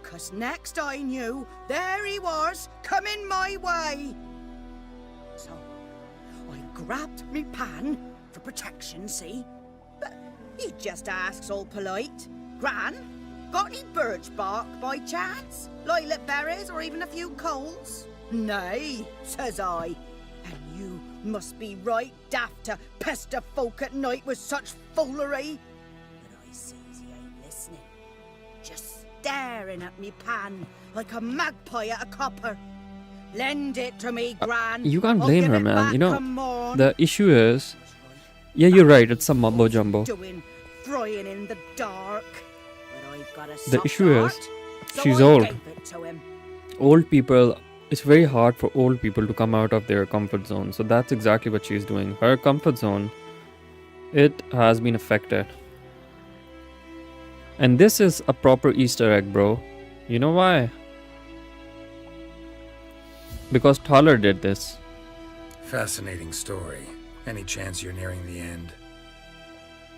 'cause next I knew, there he was, coming my way. So I grabbed me pan for protection, see? But he just asks all polite, Gran, got any birch bark by chance? Lilac berries or even a few coals? Nay, says I. And you must be right daft to pester folk at night with such foolery. But I sees he ain't listening. Just staring at me pan like a magpie at a copper. Lend it to me, Gran. You can't I'll blame give her, it man. back You know, come morn. the issue is... Yeah, you're right. It's some mumbo jumbo. Doing, frying in the dark. But I've got a The soft issue is, heart, so she's I old. gave it to him. Old people... It's very hard for old people to come out of their comfort zone. So that's exactly what she's doing. Her comfort zone, it has been affected. And this is a proper Easter egg, bro. You know why? Because Thaler did this. Fascinating story. Any chance you're nearing the end?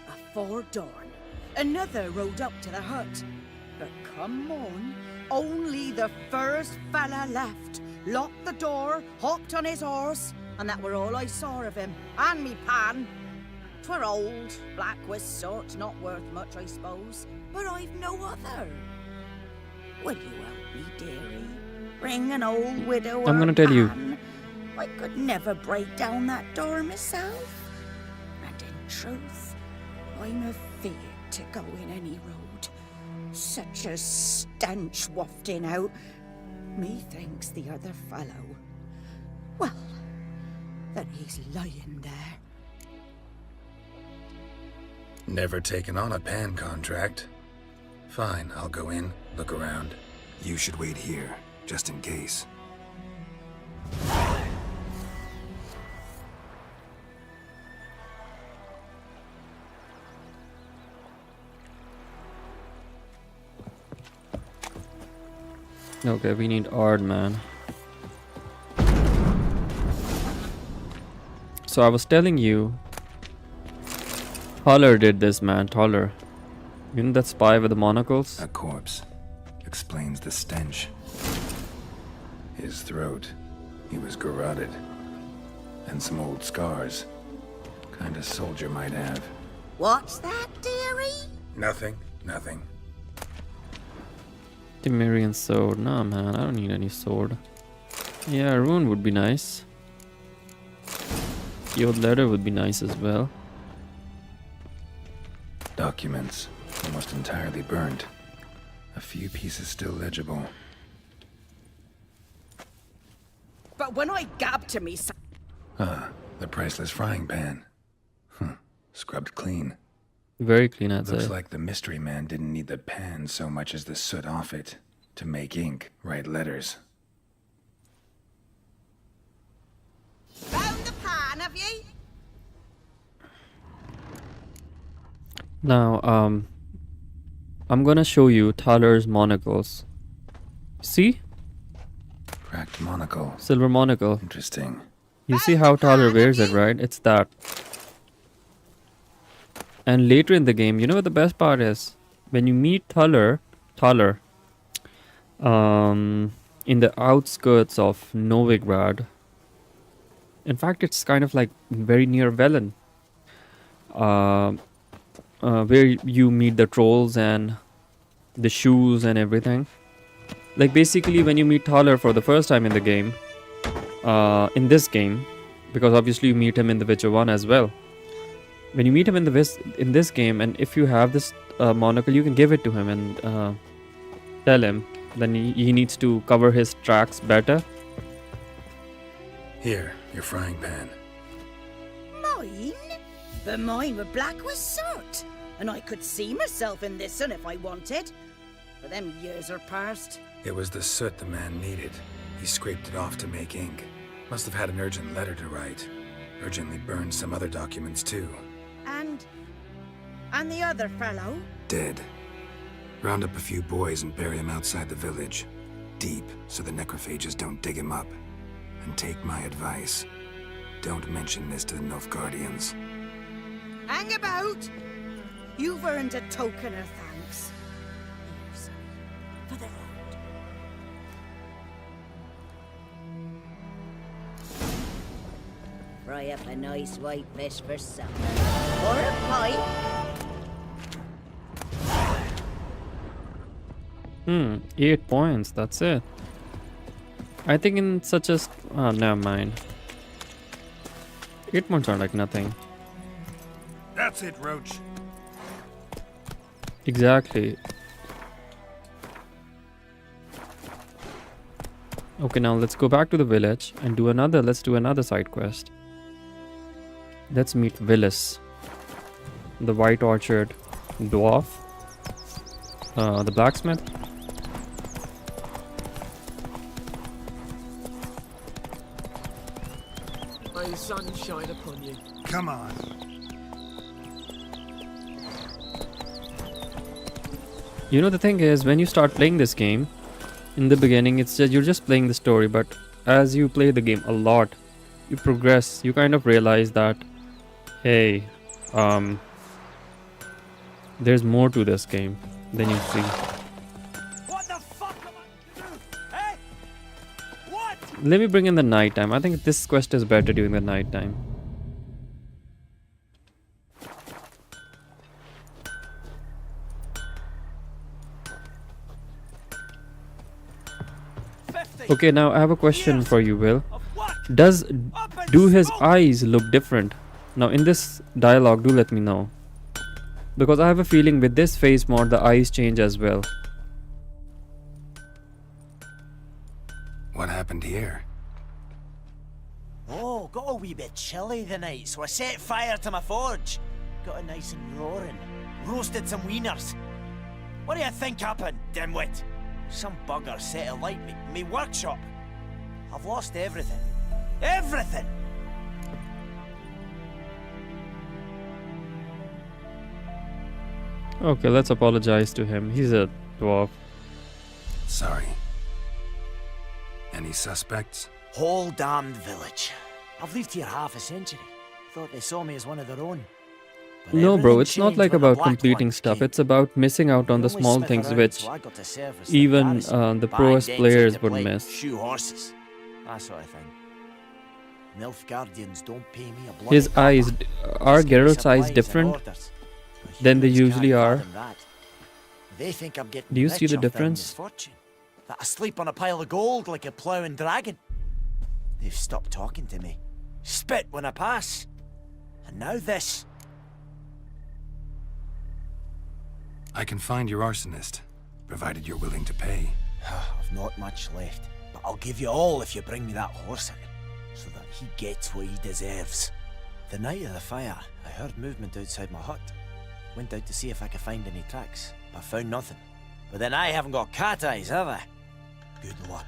Afore dawn, another rode up to the hut. But come on, only the first fella left. Locked the door, hopped on his horse, and that were all I saw of him. And me pan. 'Twere old, black with soot, not worth much, I suppose. But I've no other. Will you help me, dearie? Bring an old widow. I'm gonna tell you. I could never break down that door myself. And in truth, I'm afeard to go in any road. Such a stench wafting out. Methinks the other fellow, well, that he's lying there. Never taken on a pan contract. Fine, I'll go in, look around. You should wait here, just in case. Okay, we need art, man. So I was telling you, Toller did this, man. Toller. You know that spy with the monocles? A corpse. Explains the stench. His throat. He was garroted. And some old scars. Kind of soldier might have. What's that, dearie? Nothing. Temerian sword. Nah, man, I don't need any sword. Yeah, rune would be nice. The old letter would be nice as well. Documents. Almost entirely burnt. A few pieces still legible. But when I gab to me, The priceless frying pan. Scrubbed clean. Very clean, I'd say. Looks like the mystery man didn't need the pan so much as the soot off it to make ink, write letters. found the pan, have ye? Now, I'm gonna show you Toller's monocles. See? Cracked monocle. Silver monocle. Interesting. You see how Toller wears it, right? It's that. And later in the game, you know what the best part is? When you meet Toller, in the outskirts of Novigrad. In fact, it's kind of like very near Velen. Where you meet the trolls and the shoes and everything. Like basically when you meet Toller for the first time in the game, in this game, because obviously you meet him in The Witcher 1 as well. When you meet him in this game, and if you have this monocle, you can give it to him and tell him. Then he needs to cover his tracks better. Here, your frying pan. Mine? But mine were black with soot. And I could see myself in this one if I wanted. But them years are past. It was the soot the man needed. He scraped it off to make ink. Must have had an urgent letter to write. Urgently burned some other documents too. And the other fellow? Dead. Round up a few boys and bury him outside the village. Deep, so the necrophages don't dig him up. And take my advice. Don't mention this to the Nilfgaardians. Hang about! You've earned a token of thanks. Here, son, for the road. Fry up a nice white fish for supper. Or a pipe. 8 points, that's it. I think in such a... Oh, never mind. 8 points are like nothing. That's it, Roach. Exactly. Okay, now let's go back to the village and do another... Let's do another side quest. Let's meet Willis, the White Orchard dwarf, the blacksmith. May the sun shine upon you. Come on. You know, the thing is, when you start playing this game, in the beginning, it's just you're just playing the story, but as you play the game a lot, you progress, you kind of realize that, hey, there's more to this game than you see. Let me bring in the nighttime. I think this quest is better during the nighttime. Okay, now I have a question for you, Will. Do his eyes look different? Now in this dialogue, do let me know. Because I have a feeling with this face mod, the eyes change as well. What happened here? Oh, got a wee bit chilly the night, so I set fire to my forge. Got it nice and roaring. Roasted some wieners. What do you think happened, dimwit? Some bugger set alight me workshop. I've lost everything. Everything! Okay, let's apologize to him. He's a dwarf. Sorry. Any suspects? Whole damned village. I've lived here half a century. Thought they saw me as one of their own. But No, bro, it's not changed like when the about Black completing Ones stuff. came. It's about missing out on the Only small Smith things around, which so I got to service even garrison, the buying proest decks players out would the plate, miss. shoe horses, that sort of thing. Nilfgaardians don't pay me a bloody His eyes, copper. are Just give me Geralt's eyes supplies and different orders. But than they humans usually can't are? fathom that. They think I'm getting Do you see rich the off their difference? misfortune. That I sleep on a pile of gold like a ploughing dragon. They've stopped talking to me. Spit when I pass. And now this. I can find your arsonist, provided you're willing to pay. I've not much left, but I'll give you all if you bring me that horse in, so that he gets what he deserves. The night of the fire, I heard movement outside my hut. Went out to see if I could find any tracks, but found nothing. But then I haven't got cat eyes, have I? Good luck.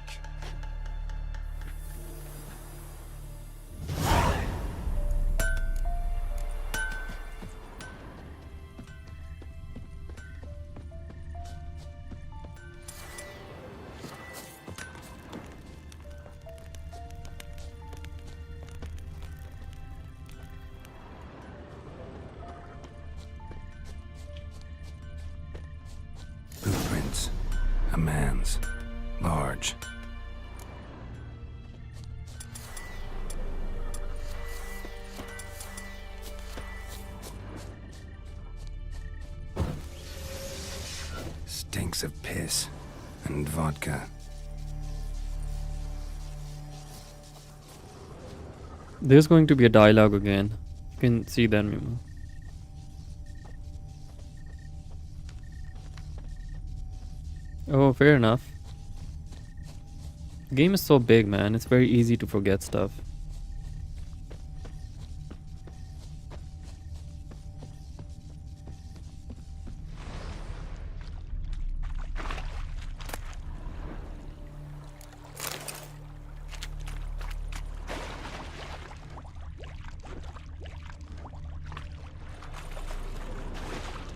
Footprints. A man's. Large. Stinks of piss and vodka. There's going to be a dialogue again. You can see that, Mimo. Oh, fair enough. The game is so big, man. It's very easy to forget stuff.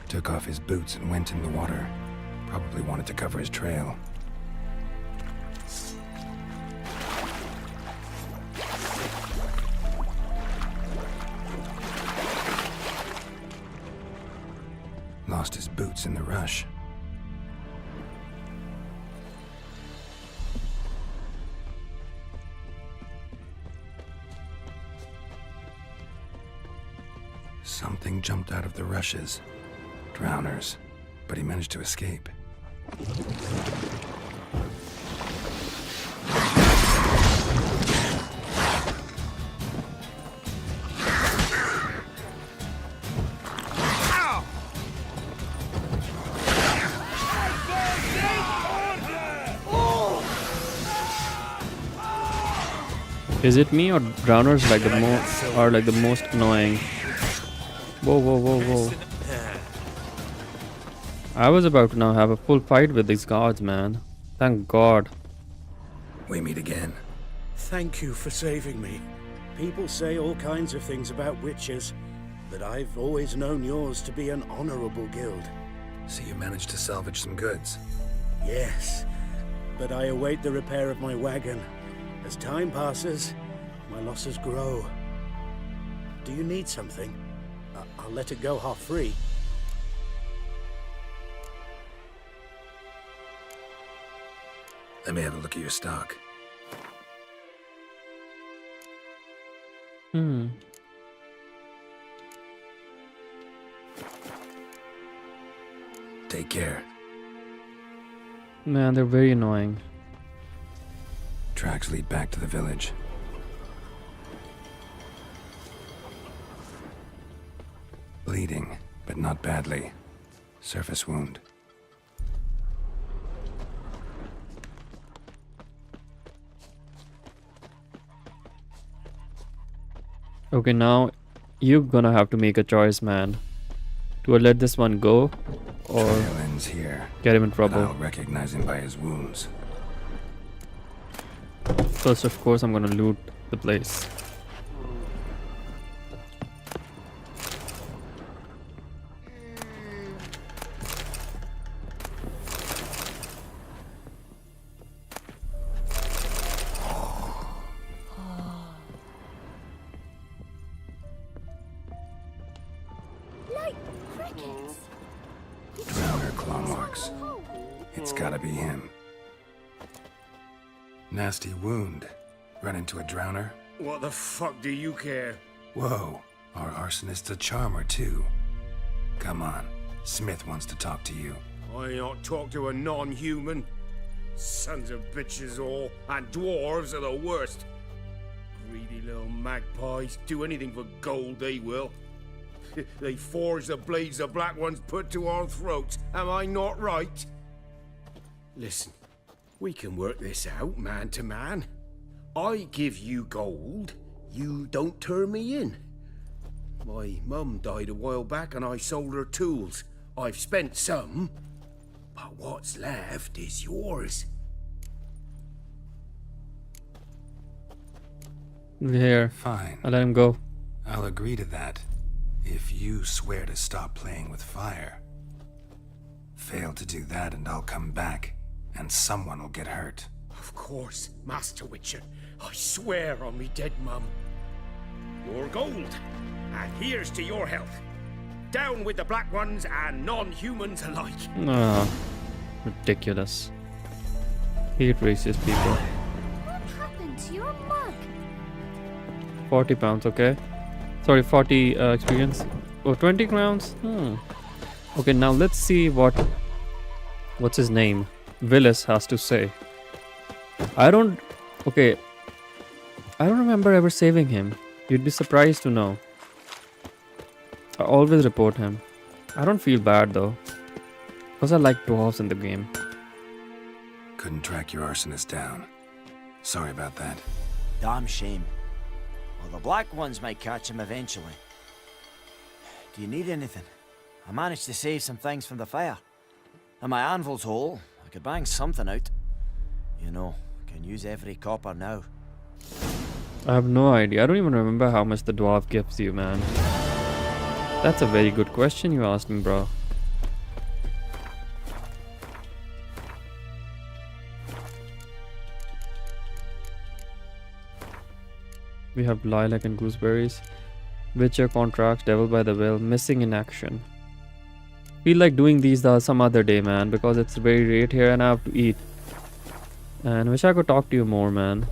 Took off his boots and went in the water. Probably wanted to cover his trail. Lost his boots in the rush. Something jumped out of the rushes. Drowners. But he managed to escape. Is it me or drowners like the most annoying? Whoa, whoa, whoa, whoa. I was about to now have a full fight with these guards, man. Thank God. We meet again. Thank you for saving me. People say all kinds of things about witches, but I've always known yours to be an honorable guild. So you managed to salvage some goods? Yes, but I await the repair of my wagon. As time passes, My losses grow. Do you need something? I'll let it go half free. Let me have a look at your stock. Take care. Man, they're very annoying. Tracks lead back to the village. Bleeding, but not badly. Surface wound. Okay, now you're gonna have to make a choice, man. Do I let this one go or Trail ends here, get him in but trouble? I'll recognize him by his wounds. First, of course, I'm gonna loot the place. Like crickets. Drowner claw marks. It's gotta be him. Nasty wound. Run into a drowner? What the fuck do you care? Whoa, our arsonist's a charmer too. Come on, Smith wants to talk to you. I not talk to a non-human. Sons of bitches all, and dwarves are the worst. Greedy little magpies, do anything for gold they will. They forge the blades the black ones put to our throats, am I not right? Listen, we can work this out man to man. I give you gold, you don't turn me in. My mum died a while back and I sold her tools. I've spent some, but what's left is yours. Here. Fine. I'll let him go. I'll agree to that. If you swear to stop playing with fire. Fail to do that and I'll come back, and someone will get hurt. Of course, Master Witcher. I swear on me dead mum. Your gold, and here's to your health. Down with the black ones and non-humans alike. Ah, ridiculous. Hate racist people. What happened to your mug? 40 pounds, okay. Sorry, 40 experience. Oh, 20 crowns? Okay, now let's see what's his name? Willis has to say. I don't remember ever saving him. You'd be surprised to know. I always report him. I don't feel bad though, because I like dwarves in the game. Couldn't track your arsonist down. Sorry about that. Damn shame. Well, the black ones might catch him eventually. Do you need anything? I managed to save some things from the fire. And my anvil's whole. I could bang something out. You know, can use every copper now. I have no idea. I don't even remember how much the dwarf gives you, man. That's a very good question you asked me, bro. We have lilac and gooseberries. Witcher contracts, devil by the well, missing in action. Feel like doing these some other day, man, because it's very late here and I have to eat. And wish I could talk to you more, man.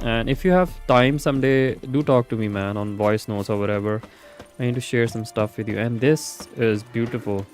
And if you have time someday, do talk to me, man, on voice notes or whatever. I need to share some stuff with you. And this is beautiful.